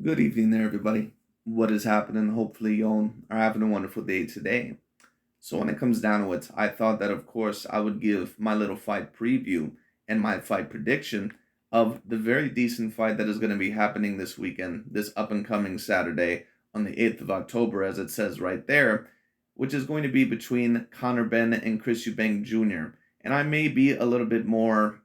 Good evening there, everybody. What is happening? Hopefully, y'all are having a wonderful day today. So, when it comes down to it, I thought that, of course, I would give my little fight preview and my fight prediction of the very decent fight that is going to be happening this weekend, this up and coming Saturday on the 8th of October, as it says right there, which is going to be between Conor Benn and Chris Eubank Jr. And I may be a little bit more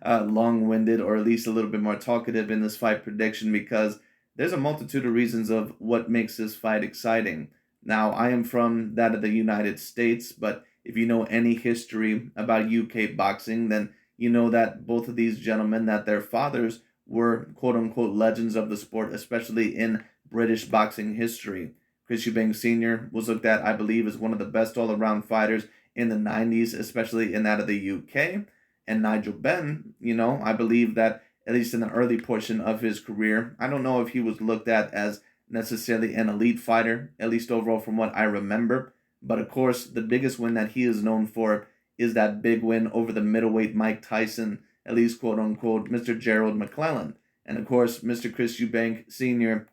long winded or at least a little bit more talkative in this fight prediction because there's a multitude of reasons of what makes this fight exciting. Now, I am from that of the United States, but if you know any history about UK boxing, then you know that both of these gentlemen, that their fathers were quote unquote legends of the sport, especially in British boxing history. Chris Eubank Sr. was looked at, I believe, as one of the best all around fighters in the 90s, especially in that of the UK. And Nigel Benn, I believe that at least in the early portion of his career, I don't know if he was looked at as necessarily an elite fighter, at least overall from what I remember. But of course, the biggest win that he is known for is that big win over the middleweight Mike Tyson, at least quote unquote, Mr. Gerald McClellan. And of course, Mr. Chris Eubank Sr.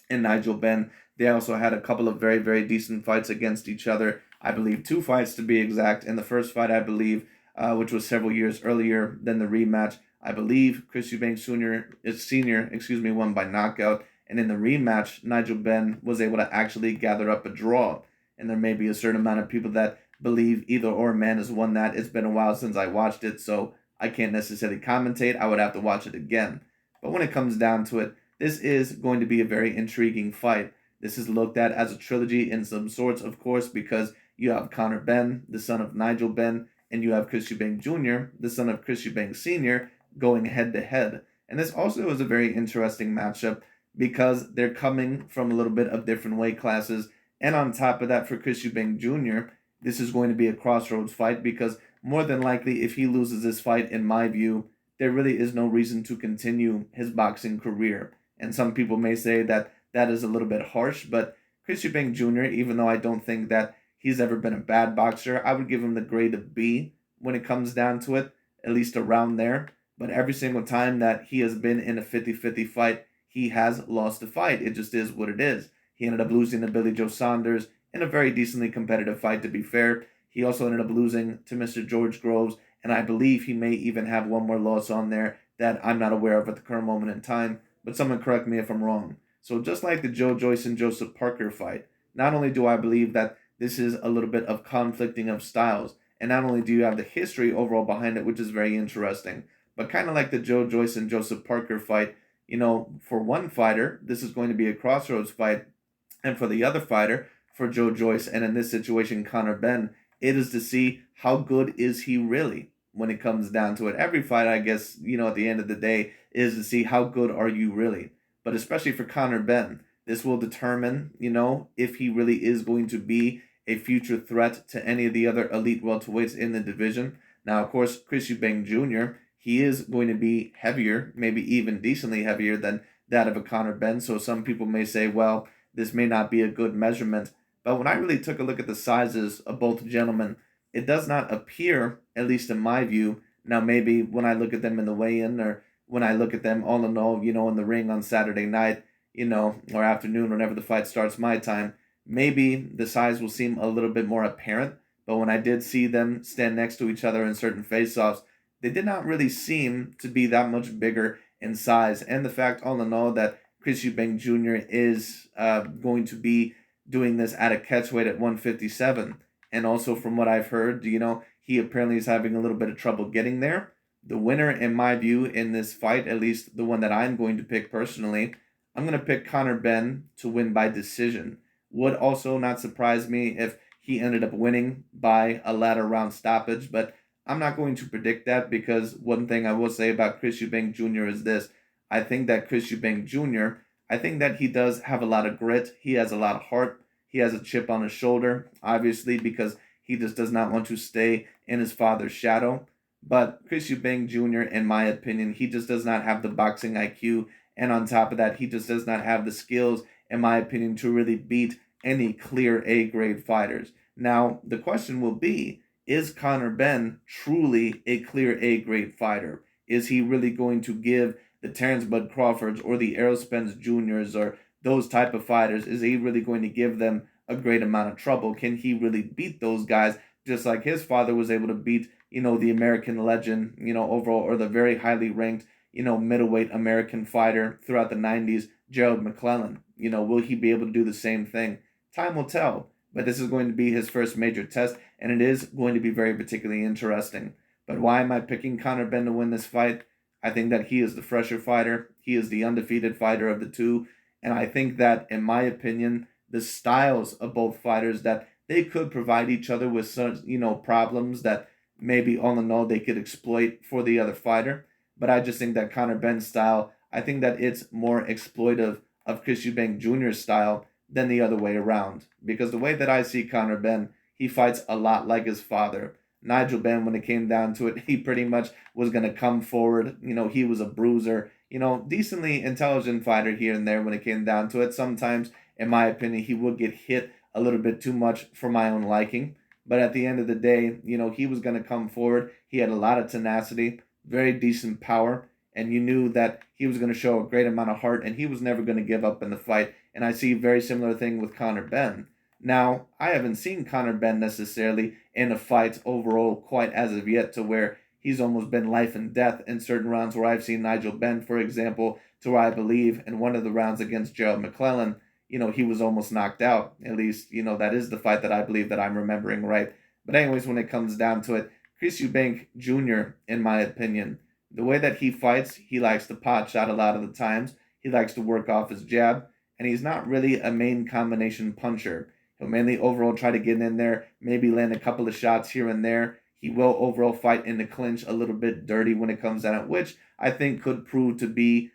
and Nigel Benn, they also had a couple of very, very decent fights against each other. I believe two fights to be exact. And the first fight, I believe, which was several years earlier than the rematch, I believe Chris Eubank Sr. Won by knockout. And in the rematch, Nigel Benn was able to actually gather up a draw. And there may be a certain amount of people that believe either or man has won that. It's been a while since I watched it, so I can't necessarily commentate. I would have to watch it again. But when it comes down to it, this is going to be a very intriguing fight. This is looked at as a trilogy in some sorts, of course, because you have Conor Benn, the son of Nigel Benn, and you have Chris Eubank Jr., the son of Chris Eubank Sr., going head to head. And this also is a very interesting matchup because they're coming from a little bit of different weight classes. And on top of that, for Chris Eubank Jr., this is going to be a crossroads fight because more than likely, if he loses this fight, in my view, there really is no reason to continue his boxing career. And some people may say that that is a little bit harsh, but Chris Eubank Jr., even though I don't think that he's ever been a bad boxer, I would give him the grade of B when it comes down to it, at least around there. But every single time that he has been in a 50-50 fight, he has lost a fight. It just is what it is. He ended up losing to Billy Joe Saunders in a very decently competitive fight, to be fair. He also ended up losing to Mr. George Groves, and I believe he may even have one more loss on there that I'm not aware of at the current moment in time, but someone correct me if I'm wrong. So just like the Joe Joyce and Joseph Parker fight, not only do I believe that this is a little bit of conflicting of styles, and not only do you have the history overall behind it, which is very interesting, but kind of like the Joe Joyce and Joseph Parker fight, for one fighter, this is going to be a crossroads fight, and for the other fighter, for Joe Joyce, and in this situation, Conor Benn, it is to see how good is he really when it comes down to it. Every fight, I guess, at the end of the day, is to see how good are you really. But especially for Conor Benn, this will determine, if he really is going to be a future threat to any of the other elite welterweights in the division. Now, of course, Chris Eubank Jr., he is going to be heavier, maybe even decently heavier than that of a Conor Benn. So some people may say, well, this may not be a good measurement. But when I really took a look at the sizes of both gentlemen, it does not appear, at least in my view, now maybe when I look at them in the weigh-in or when I look at them all in all, in the ring on Saturday night, or afternoon, whenever the fight starts my time, maybe the size will seem a little bit more apparent. But when I did see them stand next to each other in certain face-offs, they did not really seem to be that much bigger in size. And the fact, all in all, that Chris Eubank Jr. is going to be doing this at a catchweight at 157. And also, from what I've heard, he apparently is having a little bit of trouble getting there. The winner, in my view, in this fight, at least the one that I'm going to pick personally, I'm going to pick Conor Benn to win by decision. Would also not surprise me if he ended up winning by a latter round stoppage, but I'm not going to predict that because one thing I will say about Chris Eubank Jr. is this. I think that Chris Eubank Jr., I think that he does have a lot of grit. He has a lot of heart. He has a chip on his shoulder, obviously, because he just does not want to stay in his father's shadow. But Chris Eubank Jr., in my opinion, he just does not have the boxing IQ. And on top of that, he just does not have the skills, in my opinion, to really beat any clear A grade fighters. Now, the question will be, is Conor Benn truly a clear A grade fighter? Is he really going to give the Terrence Bud Crawfords or the Errol Spence Juniors or those type of fighters? Is he really going to give them a great amount of trouble? Can he really beat those guys just like his father was able to beat, the American legend, overall, or the very highly ranked, middleweight American fighter throughout the 90s, Gerald McClellan? Will he be able to do the same thing? Time will tell. But this is going to be his first major test, and it is going to be very particularly interesting. But why am I picking Conor Benn to win this fight? I think that he is the fresher fighter. He is the undefeated fighter of the two. And I think that, in my opinion, the styles of both fighters, that they could provide each other with some, problems that maybe all in all they could exploit for the other fighter. But I just think that Conor Benn's style, I think that it's more exploitive of Chris Eubank Jr.'s style than the other way around. Because the way that I see Conor Benn, he fights a lot like his father. Nigel Benn, when it came down to it, he pretty much was going to come forward. He was a bruiser, decently intelligent fighter here and there when it came down to it. Sometimes, in my opinion, he would get hit a little bit too much for my own liking. But at the end of the day, he was going to come forward. He had a lot of tenacity, very decent power, and you knew that he was going to show a great amount of heart, and he was never going to give up in the fight. And I see a very similar thing with Conor Benn. Now, I haven't seen Conor Benn necessarily in a fight overall quite as of yet to where he's almost been life and death in certain rounds where I've seen Nigel Benn, for example, to where I believe in one of the rounds against Gerald McClellan, he was almost knocked out. At least, that is the fight that I believe that I'm remembering right. But anyways, when it comes down to it, Chris Eubank Jr., in my opinion, the way that he fights, he likes to pot shot a lot of the times. He likes to work off his jab, and he's not really a main combination puncher. He'll mainly overall try to get in there, maybe land a couple of shots here and there. He will overall fight in the clinch a little bit dirty when it comes down, which I think could prove to be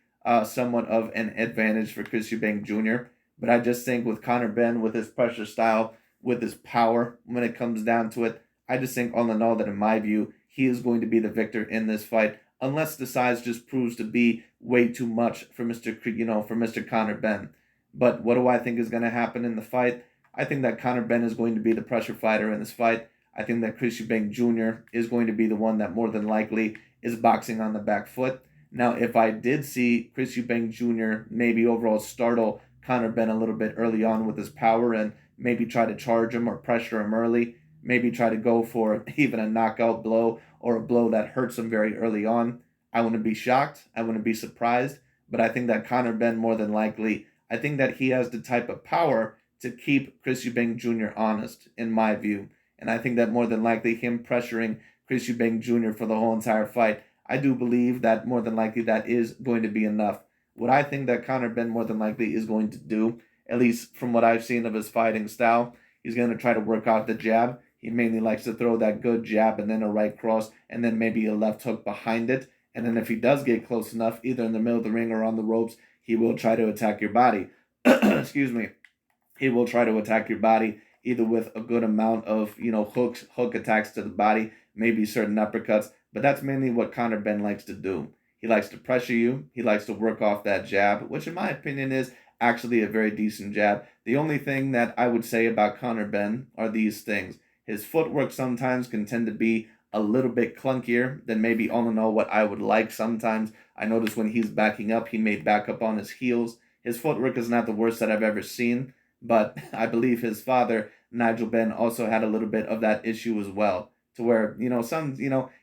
somewhat of an advantage for Chris Eubank Jr. But I just think with Conor Benn, with his pressure style, with his power, when it comes down to it, I just think all in all that in my view, he is going to be the victor in this fight, unless the size just proves to be way too much for Mr. Conor Benn. But what do I think is going to happen in the fight? I think that Conor Benn is going to be the pressure fighter in this fight. I think that Chris Eubank Jr. is going to be the one that more than likely is boxing on the back foot. Now, if I did see Chris Eubank Jr. maybe overall startle Conor Benn a little bit early on with his power and maybe try to charge him or pressure him early, maybe try to go for even a knockout blow or a blow that hurts him very early on, I wouldn't be shocked. I wouldn't be surprised. But I think that Conor Benn more than likely, I think that he has the type of power to keep Chris Eubank Jr. honest, in my view. And I think that more than likely him pressuring Chris Eubank Jr. for the whole entire fight, I do believe that more than likely that is going to be enough. What I think that Conor Benn more than likely is going to do, at least from what I've seen of his fighting style, he's going to try to work out the jab. He mainly likes to throw that good jab and then a right cross and then maybe a left hook behind it. And then if he does get close enough, either in the middle of the ring or on the ropes, he will try to attack your body. Excuse me. He will try to attack your body either with a good amount of, hook attacks to the body, maybe certain uppercuts. But that's mainly what Conor Benn likes to do. He likes to pressure you. He likes to work off that jab, which in my opinion is actually a very decent jab. The only thing that I would say about Conor Benn are these things. His footwork sometimes can tend to be a little bit clunkier than maybe all in all what I would like sometimes. I notice when he's backing up, he may back up on his heels. His footwork is not the worst that I've ever seen, but I believe his father, Nigel Benn, also had a little bit of that issue as well. To where,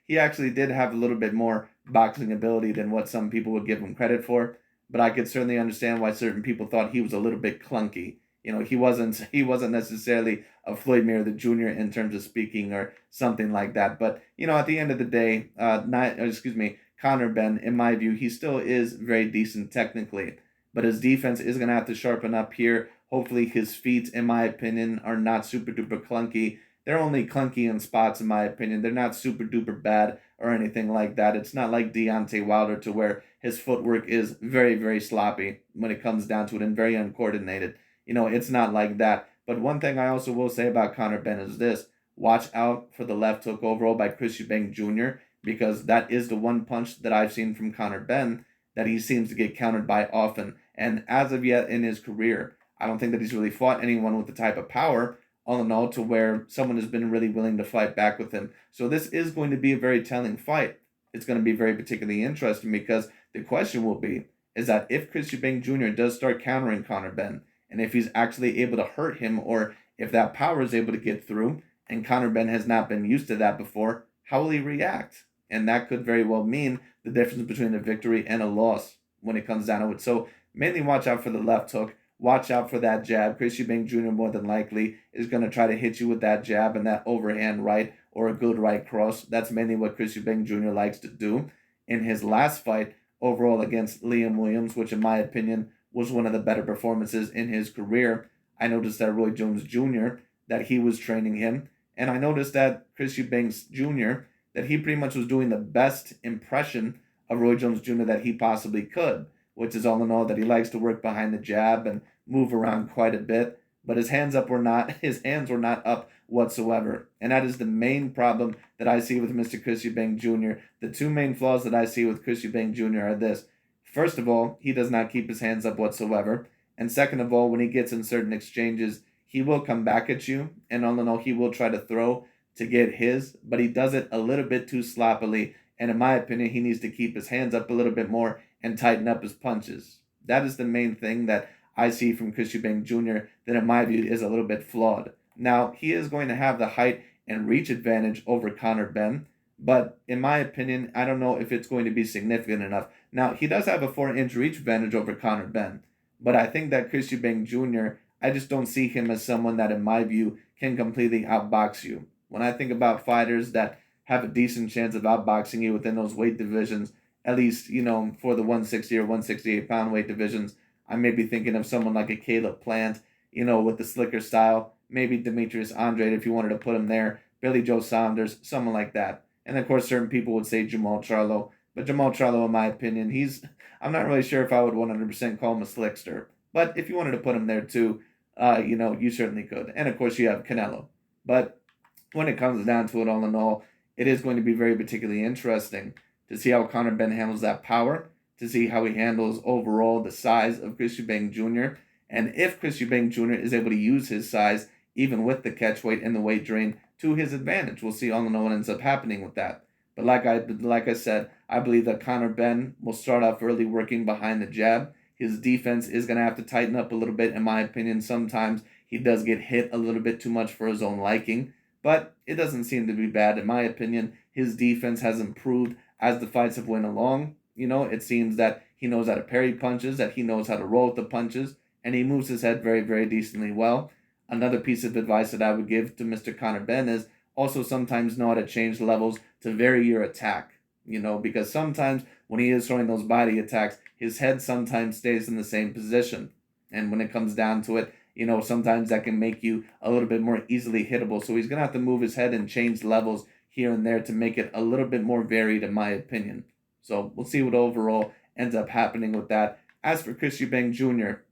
he actually did have a little bit more boxing ability than what some people would give him credit for. But I could certainly understand why certain people thought he was a little bit clunky. He wasn't necessarily a Floyd Mayweather Jr. in terms of speaking or something like that. But at the end of the day, Conor Benn, in my view, he still is very decent technically, but his defense is gonna have to sharpen up here. Hopefully, his feet, in my opinion, are not super duper clunky. They're only clunky in spots, in my opinion. They're not super duper bad or anything like that. It's not like Deontay Wilder to where his footwork is very, very sloppy when it comes down to it and very uncoordinated. It's not like that. But one thing I also will say about Conor Benn is this. Watch out for the left hook overall by Chris Eubank Jr. because that is the one punch that I've seen from Conor Benn that he seems to get countered by often. And as of yet in his career, I don't think that he's really fought anyone with the type of power, all in all, to where someone has been really willing to fight back with him. So this is going to be a very telling fight. It's going to be very particularly interesting because The question will be is that if Chris Eubank Jr. does start countering Conor Benn, and if he's actually able to hurt him, or if that power is able to get through, and Conor Benn has not been used to that before, how will he react? And that could very well mean the difference between a victory and a loss when it comes down to it. So mainly watch out for the left hook. Watch out for that jab. Chris Eubank Jr. more than likely is going to try to hit you with that jab and that overhand right or a good right cross. That's mainly what Chris Eubank Jr. likes to do. In his last fight, overall against Liam Williams, which in my opinion was one of the better performances in his career, I noticed that Roy Jones Jr., that he was training him. And I noticed that Chris Eubanks Jr., that he pretty much was doing the best impression of Roy Jones Jr. that he possibly could, which is all in all that he likes to work behind the jab and move around quite a bit. But his hands were not up whatsoever. And that is the main problem that I see with Mr. Chris Eubank Jr. The two main flaws that I see with Chris Eubank Jr. are this. First of all, he does not keep his hands up whatsoever. And second of all, when he gets in certain exchanges, he will come back at you. And all in all, he will try to throw to get his, but he does it a little bit too sloppily. And in my opinion, he needs to keep his hands up a little bit more and tighten up his punches. That is the main thing that I see from Chris Eubank Jr. that in my view is a little bit flawed. Now, he is going to have the height and reach advantage over Conor Benn, but in my opinion, I don't know if it's going to be significant enough. Now, he does have a 4-inch reach advantage over Conor Benn, but I think that Chris Eubank Jr., I just don't see him as someone that in my view can completely outbox you. When I think about fighters that have a decent chance of outboxing you within those weight divisions, at least, for the 160 or 168 pound weight divisions, I may be thinking of someone like a Caleb Plant, with the slicker style, maybe Demetrius Andrade if you wanted to put him there, Billy Joe Saunders, someone like that. And of course, certain people would say Jamal Charlo, but Jamal Charlo, in my opinion, I'm not really sure if I would 100% call him a slickster. But if you wanted to put him there too, you certainly could. And of course, you have Canelo. But when it comes down to it, all in all, it is going to be very particularly interesting to see how Conor Benn handles that power, to see how he handles overall the size of Chris Eubank Jr., and if Chris Eubank Jr. is able to use his size, even with the catch weight and the weight drain, to his advantage. We'll see all in all what ends up happening with that. But like I said, I believe that Conor Benn will start off early working behind the jab. His defense is going to have to tighten up a little bit, in my opinion. Sometimes he does get hit a little bit too much for his own liking, but it doesn't seem to be bad. In my opinion, his defense has improved as the fights have went along. It seems that he knows how to parry punches, that he knows how to roll with the punches, and he moves his head very, very decently well. Another piece of advice that I would give to Mr. Conor Benn is also sometimes know how to change levels to vary your attack, because sometimes when he is throwing those body attacks, his head sometimes stays in the same position. And when it comes down to it, sometimes that can make you a little bit more easily hittable. So he's going to have to move his head and change levels here and there to make it a little bit more varied, in my opinion. So we'll see what overall ends up happening with that. As for Chris Eubank Jr.,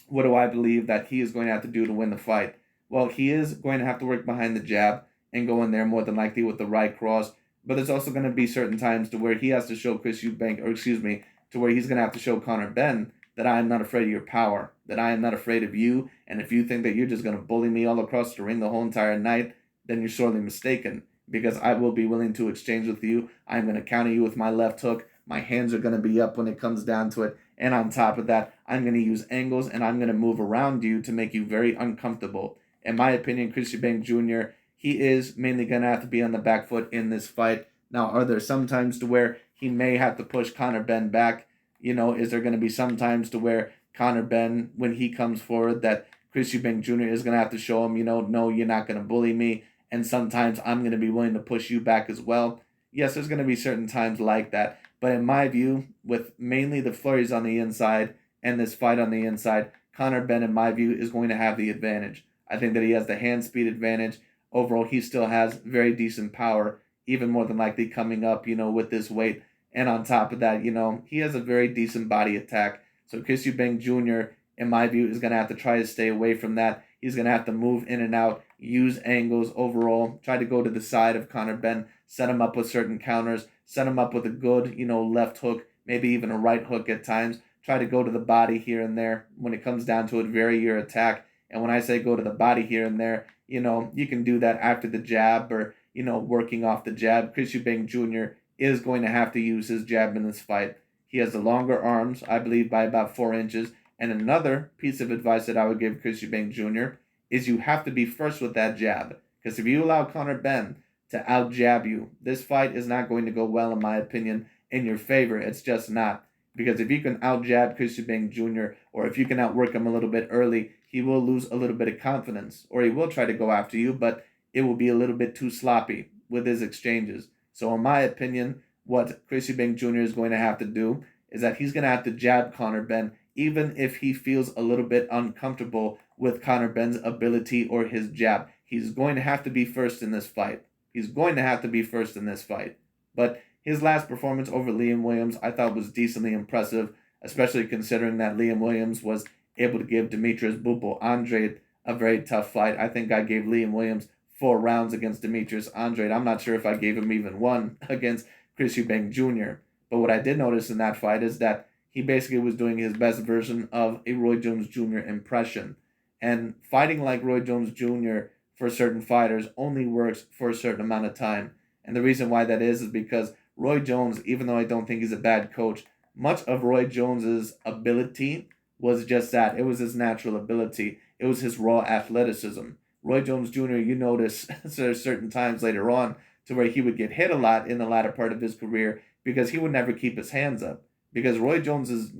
what do I believe that he is going to have to do to win the fight? Well, he is going to have to work behind the jab and go in there more than likely with the right cross. But there's also going to be certain times to where he has to show to where he's going to have to show Conor Benn that I am not afraid of your power, that I am not afraid of you. And if you think that you're just going to bully me all across the ring the whole entire night, then you're sorely mistaken, because I will be willing to exchange with you. I'm going to counter you with my left hook. My hands are going to be up when it comes down to it. And on top of that, I'm going to use angles and I'm going to move around you to make you very uncomfortable. In my opinion, Chris Eubank Jr., he is mainly going to have to be on the back foot in this fight. Now, are there some times to where he may have to push Conor Benn back? Is there going to be some times to where Conor Benn, when he comes forward, that Chris Eubank Jr. is going to have to show him, no, you're not going to bully me. And sometimes I'm going to be willing to push you back as well. Yes, there's going to be certain times like that. But in my view, with mainly the flurries on the inside and this fight on the inside, Conor Benn, in my view, is going to have the advantage. I think that he has the hand speed advantage. Overall, he still has very decent power, even more than likely coming up, with this weight. And on top of that, he has a very decent body attack. So Chris Eubank Jr., in my view, is going to have to try to stay away from that. He's going to have to move in and out, use angles overall, try to go to the side of Conor Benn, set him up with certain counters, set him up with a good, left hook, maybe even a right hook at times. Try to go to the body here and there. When it comes down to it, vary your attack. And when I say go to the body here and there, you can do that after the jab or, working off the jab. Chris Eubank Jr. is going to have to use his jab in this fight. He has the longer arms, I believe, by about 4 inches. And another piece of advice that I would give Chris Eubank Jr. is you have to be first with that jab. Because if you allow Conor Benn to out jab you, this fight is not going to go well, in my opinion, in your favor. It's just not. Because if you can out jab Chris Eubank Jr., or if you can outwork him a little bit early, he will lose a little bit of confidence. Or he will try to go after you, but it will be a little bit too sloppy with his exchanges. So, in my opinion, what Chris Eubank Jr. is going to have to do is that he's going to have to jab Conor Benn, even if he feels a little bit uncomfortable with Conor Benn's ability or his jab. He's going to have to be first in this fight. He's going to have to be first in this fight. But his last performance over Liam Williams, I thought, was decently impressive, especially considering that Liam Williams was able to give Demetrius Bupo Andrade a very tough fight. I think I gave Liam Williams 4 rounds against Demetrius Andrade. I'm not sure if I gave him even 1 against Chris Eubank Jr. But what I did notice in that fight is that he basically was doing his best version of a Roy Jones Jr. impression. And fighting like Roy Jones Jr. for certain fighters only works for a certain amount of time. And the reason why that is because Roy Jones, even though I don't think he's a bad coach, much of Roy Jones's ability was just that. It was his natural ability. It was his raw athleticism. Roy Jones Jr., you notice certain times later on to where he would get hit a lot in the latter part of his career because he would never keep his hands up. Because Roy Jones's,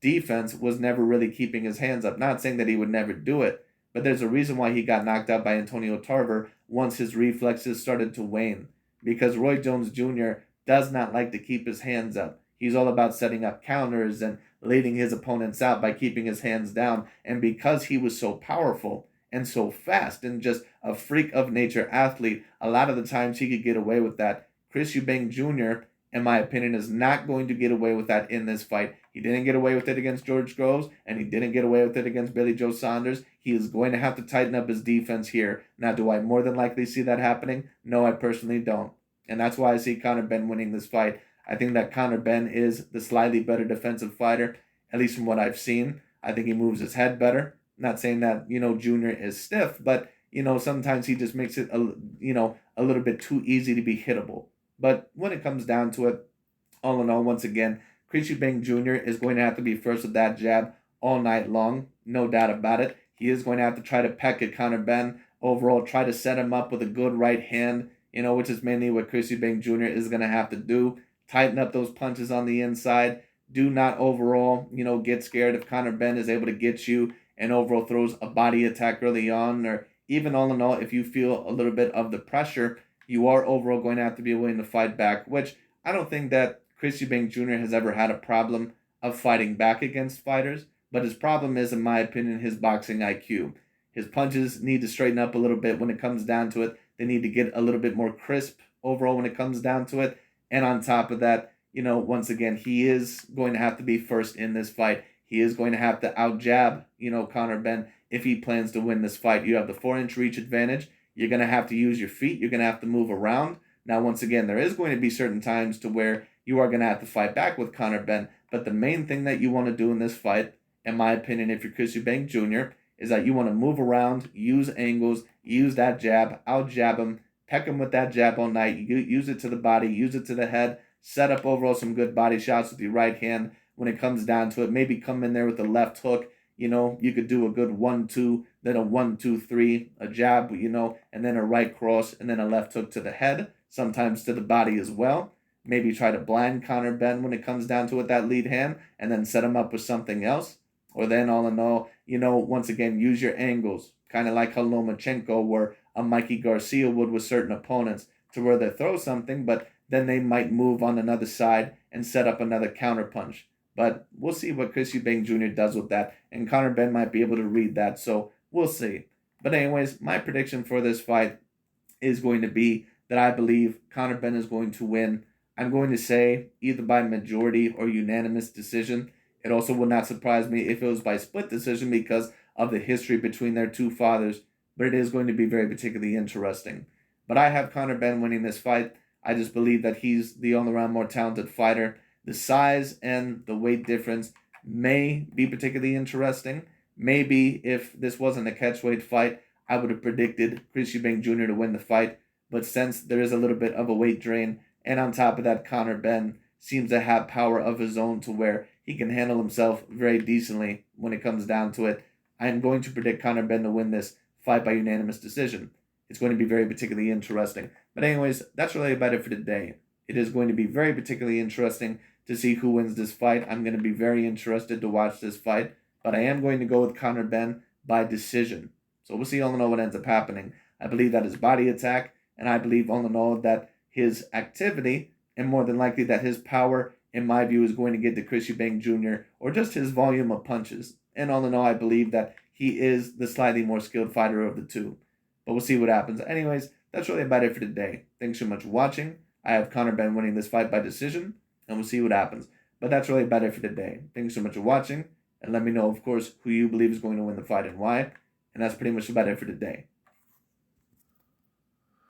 defense was never really keeping his hands up. Not saying that he would never do it, but there's a reason why he got knocked out by Antonio Tarver once his reflexes started to wane. Because Roy Jones Jr. does not like to keep his hands up. He's all about setting up counters and leading his opponents out by keeping his hands down. And because he was so powerful and so fast and just a freak of nature athlete, a lot of the times he could get away with that. Chris Eubank Jr., in my opinion, is not going to get away with that in this fight. He didn't get away with it against George Groves, and he didn't get away with it against Billy Joe Saunders. He is going to have to tighten up his defense here. Now, do I more than likely see that happening? No, I personally don't. And that's why I see Conor Benn winning this fight. I think that Conor Benn is the slightly better defensive fighter, at least from what I've seen. I think he moves his head better. Not saying that, Junior is stiff, but, sometimes he just makes it, a little bit too easy to be hittable. But when it comes down to it, all in all, once again, Chris Eubank Jr. is going to have to be first with that jab all night long. No doubt about it. He is going to have to try to peck at Conor Benn. Overall, try to set him up with a good right hand, which is mainly what Chris Eubank Jr. is going to have to do. Tighten up those punches on the inside. Do not overall, get scared if Conor Benn is able to get you and overall throws a body attack early on, or even all in all, if you feel a little bit of the pressure, you are overall going to have to be willing to fight back, which I don't think that Chris Eubank Jr. has ever had a problem of fighting back against fighters, but his problem is, in my opinion, his boxing IQ. His punches need to straighten up a little bit when it comes down to it. They need to get a little bit more crisp overall when it comes down to it. And on top of that, once again, he is going to have to be first in this fight. He is going to have to out-jab, Conor Benn if he plans to win this fight. You have the 4-inch reach advantage. You're going to have to use your feet. You're going to have to move around. Now, once again, there is going to be certain times to where you are going to have to fight back with Conor Benn. But the main thing that you want to do in this fight, in my opinion, if you're Chris Eubank Jr., is that you want to move around, use angles, use that jab, out-jab him, peck him with that jab all night, use it to the body, use it to the head, set up overall some good body shots with your right hand when it comes down to it. Maybe come in there with the left hook. You could do a good 1-2, then a 1-2-3, a jab, and then a right cross, and then a left hook to the head, sometimes to the body as well. Maybe try to blind Conor Benn when it comes down to it, that lead hand, and then set him up with something else. Or then all in all, once again, use your angles, kind of like how Lomachenko or a Mikey Garcia would with certain opponents, to where they throw something, but then they might move on another side and set up another counterpunch. But we'll see what Chris Eubank Jr. does with that, and Conor Benn might be able to read that, so we'll see. But anyways, my prediction for this fight is going to be that I believe Conor Benn is going to win. I'm going to say either by majority or unanimous decision. It also would not surprise me if it was by split decision because of the history between their two fathers, but it is going to be very particularly interesting. But I have Conor Benn winning this fight. I just believe that he's the all-around more talented fighter. The size and the weight difference may be particularly interesting. Maybe if this wasn't a catchweight fight, I would have predicted Chris Eubank Jr. to win the fight. But since there is a little bit of a weight drain, and on top of that, Conor Benn seems to have power of his own to where he can handle himself very decently when it comes down to it. I am going to predict Conor Benn to win this fight by unanimous decision. It's going to be very particularly interesting. But anyways, that's really about it for today. It is going to be very particularly interesting to see who wins this fight. I'm going to be very interested to watch this fight, but I am going to go with Conor Benn by decision. So we'll see all in all what ends up happening. I believe that his body attack, and I believe all in all that his activity, and more than likely that his power, in my view, is going to get to Chris Eubank Jr., or just his volume of punches. And all in all, I believe that he is the slightly more skilled fighter of the two. But we'll see what happens. Anyways, that's really about it for today. Thanks so much for watching. I have Conor Benn winning this fight by decision, and we'll see what happens. But that's really about it for today. Thanks so much for watching, and let me know, of course, who you believe is going to win the fight and why. And that's pretty much about it for today.